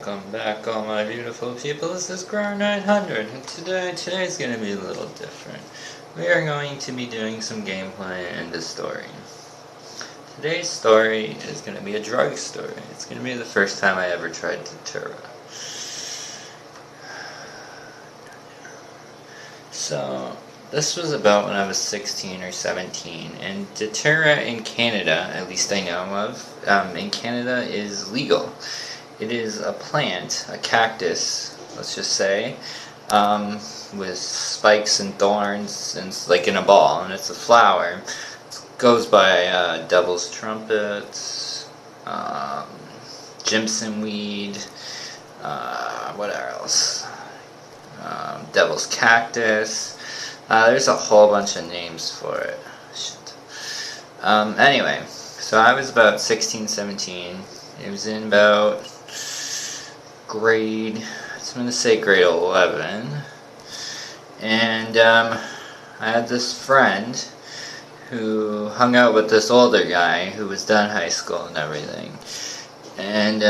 Welcome back, all my beautiful people. This is Ground 900, and today's going to be a little different. We are going to be doing some gameplay and a story. Today's story is going to be a drug story. It's going to be the first time I ever tried Datura. So, this was about when I was 16 or 17, and Datura in Canada, at least I know of, in Canada is legal. It is a plant, a cactus, let's just say, with spikes and thorns, and it's like in a ball, and it's a flower. It goes by devil's trumpet, Jimson weed, what else? Devil's cactus. There's a whole bunch of names for it. Shit. Anyway, so I was about 16, 17. It was in about grade 11. And I had this friend who hung out with this older guy who was done high school and everything. And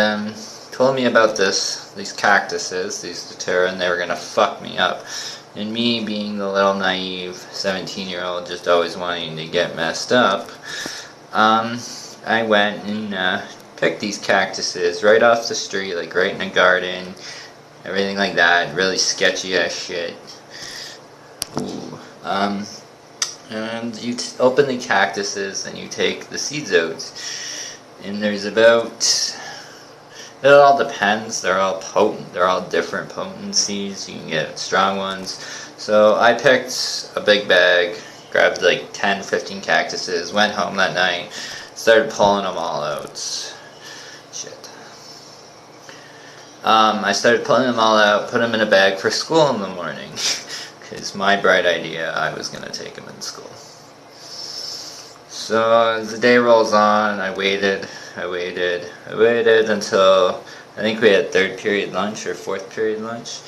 told me about these cactuses, these Datura, and they were gonna fuck me up. And me being the little naive 17-year-old just always wanting to get messed up, I went and picked these cactuses right off the street, like right in a garden, everything like that, really sketchy ass shit. Ooh. And you open the cactuses and you take the seeds out, and there's about, it all depends, they're all potent, they're all different potencies, you can get strong ones. So I picked a big bag, grabbed like 10, 15 cactuses, went home that night, started pulling them all out. Shit. I started pulling them all out, put them in a bag for school in the morning, because my bright idea, I was going to take them in school. So as the day rolls on, I waited until I think we had third period lunch or fourth period lunch.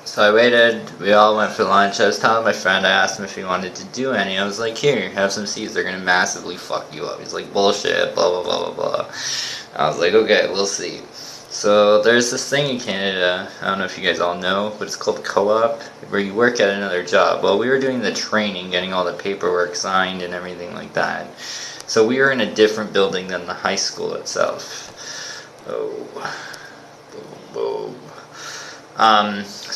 So I waited, we all went for lunch. I was telling my friend, I asked him if he wanted to do any. I was like, here, have some seeds, they're gonna massively fuck you up. He's like, bullshit, blah blah blah blah blah. I was like, okay, we'll see. So there's this thing in Canada, I don't know if you guys all know, but it's called co-op, where you work at another job. Well, we were doing the training, getting all the paperwork signed and everything like that. So we were in a different building than the high school itself. So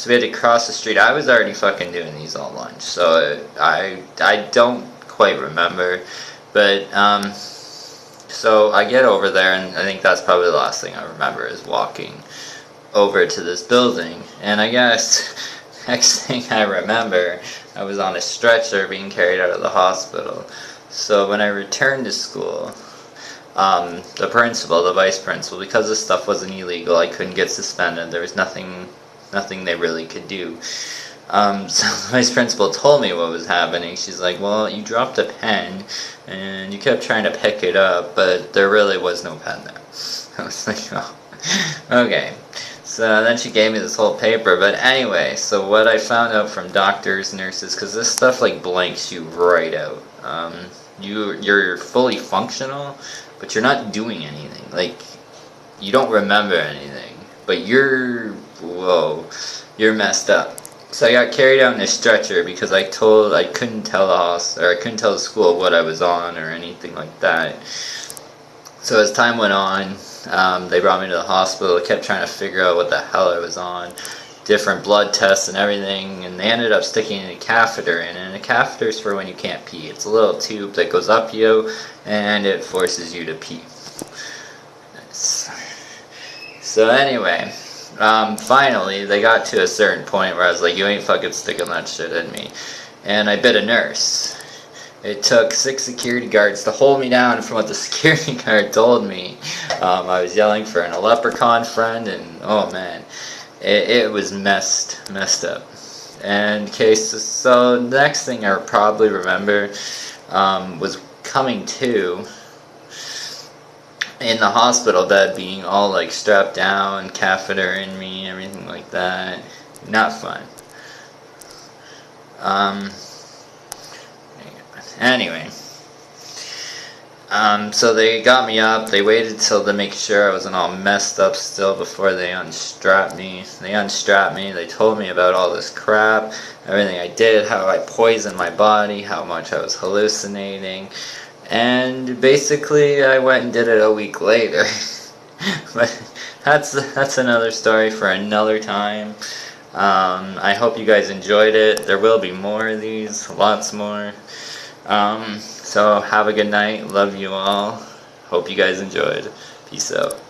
we had to cross the street. I was already fucking doing these all lunch, so I don't quite remember, but so I get over there, and I think that's probably the last thing I remember is walking over to this building. And I guess next thing I remember, I was on a stretcher being carried out of the hospital. So when I returned to school, the principal, the vice principal, because this stuff wasn't illegal, I couldn't get suspended. There was nothing they really could do. So the vice principal told me what was happening. She's like, well, you dropped a pen, and you kept trying to pick it up, but there really was no pen there. I was like, oh, okay. So then she gave me this whole paper, but anyway, so what I found out from doctors, nurses, because this stuff like blanks you right out. You're fully functional, but you're not doing anything. Like, you don't remember anything, but you're messed up. So I got carried out in a stretcher because I couldn't tell the school what I was on or anything like that. So as time went on, they brought me to the hospital, kept trying to figure out what the hell I was on, different blood tests and everything, and they ended up sticking a catheter in, and a catheter is for when you can't pee. It's a little tube that goes up you, and it forces you to pee. Nice. So anyway, finally, they got to a certain point where I was like, you ain't fucking sticking that shit in me. And I bit a nurse. It took 6 security guards to hold me down. From what the security guard told me, I was yelling for a leprechaun friend, and oh man, it was messed up. And so the next thing I probably remember was coming to in the hospital bed, being all like strapped down, catheter in me, everything like that. Not fun. Anyway, So they got me up. They waited till to make sure I wasn't all messed up still before they unstrapped me. They unstrapped me. They told me about all this crap, everything I did, how I poisoned my body, how much I was hallucinating, and basically I went and did it a week later. But that's another story for another time. I hope you guys enjoyed it. There will be more of these, lots more. So have a good night. Love you all. Hope you guys enjoyed. Peace out.